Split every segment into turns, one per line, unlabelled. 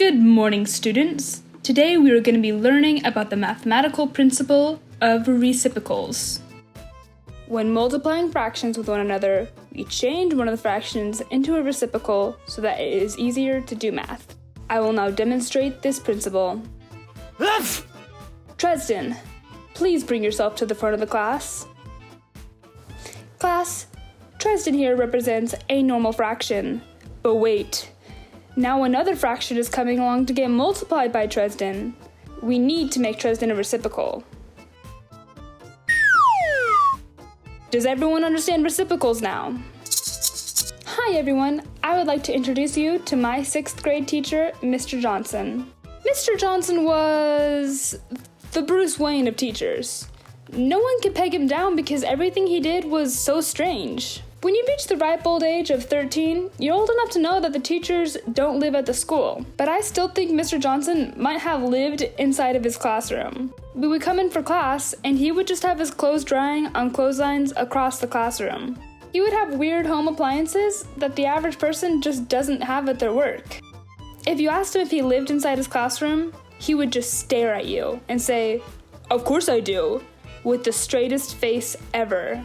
Good morning, students. Today we are going to be learning about the mathematical principle of reciprocals. When multiplying fractions with one another, we change one of the fractions into a reciprocal so that it is easier to do math. I will now demonstrate this principle. Tresden, please bring yourself to the front of the class. Class, Tresden here represents a normal fraction. But wait. Now another fraction is coming along to get multiplied by Tresden. We need to make Tresden a reciprocal. Does everyone understand reciprocals now? Hi everyone, I would like to introduce you to my 6th grade teacher, Mr. Johnson. Mr. Johnson was the Bruce Wayne of teachers. No one could peg him down because everything he did was so strange. When you reach the ripe old age of 13, you're old enough to know that the teachers don't live at the school. But I still think Mr. Johnson might have lived inside of his classroom. We would come in for class, and he would just have his clothes drying on clotheslines across the classroom. He would have weird home appliances that the average person just doesn't have at their work. If you asked him if he lived inside his classroom, he would just stare at you and say, "Of course I do," with the straightest face ever.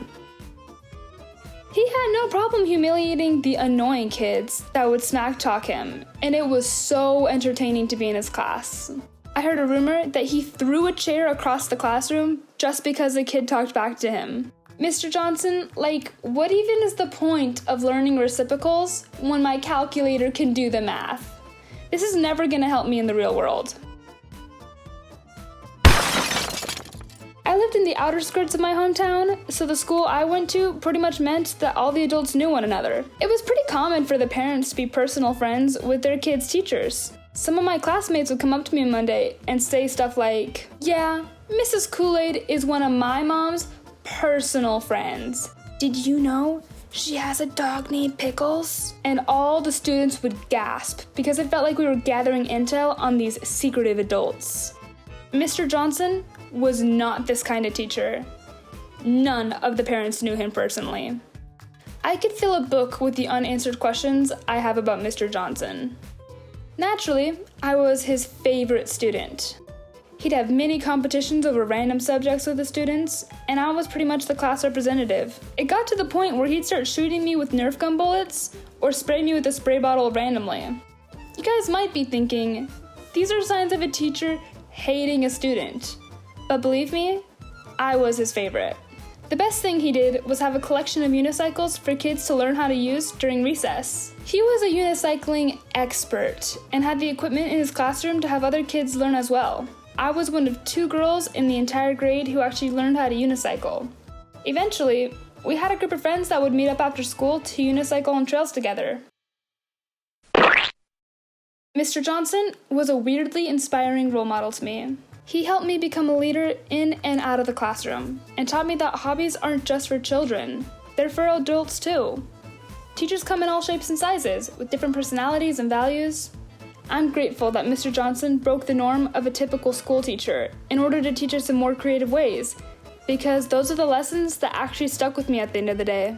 He had no problem humiliating the annoying kids that would smack talk him, and it was so entertaining to be in his class. I heard a rumor that he threw a chair across the classroom just because a kid talked back to him. Mr. Johnson, what even is the point of learning reciprocals when my calculator can do the math? This is never gonna help me in the real world. I lived in the outer skirts of my hometown, so the school I went to pretty much meant that all the adults knew one another. It was pretty common for the parents to be personal friends with their kids' teachers. Some of my classmates would come up to me Monday and say stuff like, "Yeah, Mrs. Kool-Aid is one of my mom's personal friends. Did you know she has a dog named Pickles?" And all the students would gasp because it felt like we were gathering intel on these secretive adults. Mr. Johnson was not this kind of teacher. None of the parents knew him personally. I could fill a book with the unanswered questions I have about Mr. Johnson. Naturally, I was his favorite student. He'd have mini competitions over random subjects with the students, and I was pretty much the class representative. It got to the point where he'd start shooting me with Nerf gun bullets or spray me with a spray bottle randomly. You guys might be thinking, these are signs of a teacher hating a student. But believe me, I was his favorite. The best thing he did was have a collection of unicycles for kids to learn how to use during recess. He was a unicycling expert and had the equipment in his classroom to have other kids learn as well. I was one of 2 girls in the entire grade who actually learned how to unicycle. Eventually, we had a group of friends that would meet up after school to unicycle on trails together. Mr. Johnson was a weirdly inspiring role model to me. He helped me become a leader in and out of the classroom, and taught me that hobbies aren't just for children, they're for adults too. Teachers come in all shapes and sizes, with different personalities and values. I'm grateful that Mr. Johnson broke the norm of a typical school teacher in order to teach us in more creative ways, because those are the lessons that actually stuck with me at the end of the day.